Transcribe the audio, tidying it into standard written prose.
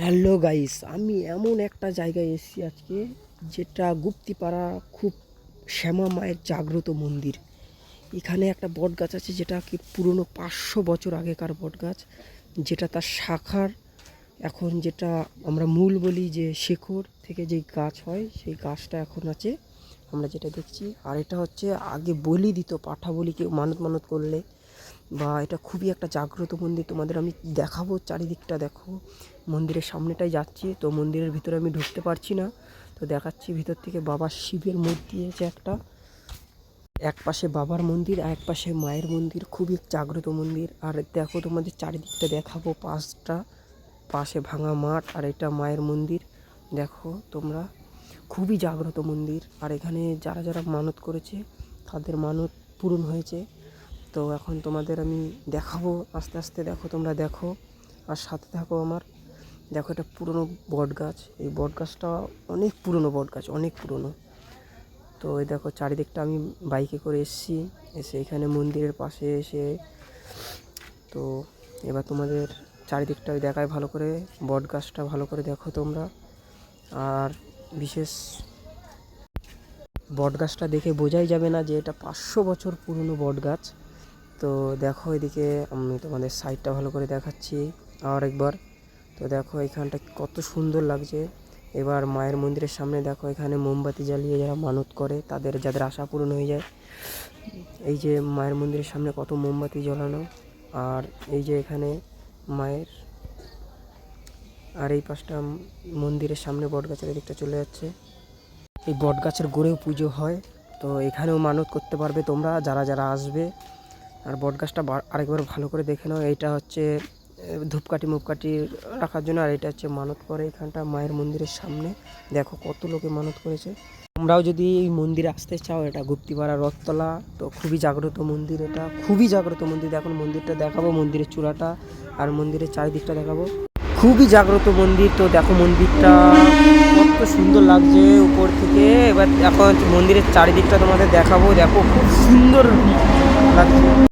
Hello guys, আমি এমন একটা জায়গায় এসেছি আজকে, যেটা গুপ্তিপাড়া খুব শ্যামা মায়ের জাগ্রত মন্দির। এখানে একটা বট গাছ আছে, যেটা কি পুরনো 500 বছর আগেকার বট গাছ, যেটা তার শাখার এখন যেটা আমরা মূল বলি, যে শেকড় থেকে যেই গাছ হয় সেই গাছটা এখন আছে আমরা যেটা দেখছি। আর এটা হচ্ছে আগে বলি দিত, পাঠা বলি, কেউ মানত মানত করলে, বা এটা খুবই একটা জাগ্রত মন্দির। তোমাদের আমি দেখাবো চারিদিকটা। দেখো, মন্দিরের সামনেটাই যাচ্ছি, তো মন্দিরের ভিতরে আমি ঢুকতে পারছি না, তো দেখাচ্ছি ভিতর থেকে। বাবা শিবের মূর্তি আছে একটা, এক পাশে বাবার মন্দির আর এক পাশে মায়ের মন্দির, খুবই জাগ্রত মন্দির। আর দেখো, তোমাদের চারিদিকটা দেখাবো, পাশে ভাঙা মাঠ, আর এটা মায়ের মন্দির। দেখো তোমরা, খুবই জাগ্রত মন্দির। আর এখানে যারা যারা মানত করেছে তাদের মানত পূরণ হয়েছে। তো এখন তোমাদের আমি দেখাবো আস্তে আস্তে। দেখো, তোমরা দেখো আর সাথে থাকো আমার। দেখো, এটা পুরনো বট গাছ। এই বট গাছটা অনেক পুরনো বট গাছ, অনেক পুরনো। তো এই দেখো চারিদিকটা, আমি বাইকে করে এসে এখানে মন্দিরের পাশে এসে, তো এবার তোমাদের চারিদিকটা দেখায় ভালো করে। বট গাছটা ভালো করে দেখো তোমরা। আর বিশেষ বট গাছটা দেখে বোঝাই যাবে না যে এটা 500 বছর পুরনো বট গাছ। তো দেখো, এদিকে আমি তোমাদের সাইডটা ভালো করে দেখাচ্ছি আর একবার। তো দেখো এখানটা কত সুন্দর লাগছে। এবার মায়ের মন্দিরের সামনে দেখো, এখানে মোমবাতি জ্বালিয়ে যারা মানত করে যাদের আশা পূরণ হয়ে যায়। এই যে মায়ের মন্দিরের সামনে কত মোমবাতি জ্বালানো। আর এই যে এখানে মায়ের, আর এই পাশটা মন্দিরের সামনে বটগাছের এদিকটা চলে যাচ্ছে। এই বটগাছের গোড়েও পুজো হয়, তো এখানেও মানত করতে পারবে তোমরা যারা যারা আসবে। আর বটগাছটা আরেকবার ভালো করে দেখে নাও। এইটা হচ্ছে ধূপকাঠি মুপকাঠি রাখার জন্য, আর এটা হচ্ছে মানত করে এখানটা মায়ের মন্দিরের সামনে। দেখো কত লোকে মানত করেছে। তোমরাও যদি এই মন্দিরে আসতে চাও, এটা গুপ্তিপাড়া রথতলা, তো খুবই জাগ্রত মন্দির, এটা খুবই জাগ্রত মন্দির। এখন মন্দিরটা দেখাবো, মন্দিরের চূড়াটা আর মন্দিরের চারিদিকটা দেখাবো। খুবই জাগ্রত মন্দির। তো দেখো মন্দিরটা কত সুন্দর লাগছে উপর থেকে। এবার এখন মন্দিরের চারিদিকটা তোমাদের দেখাবো। দেখো খুব সুন্দর লাগছে।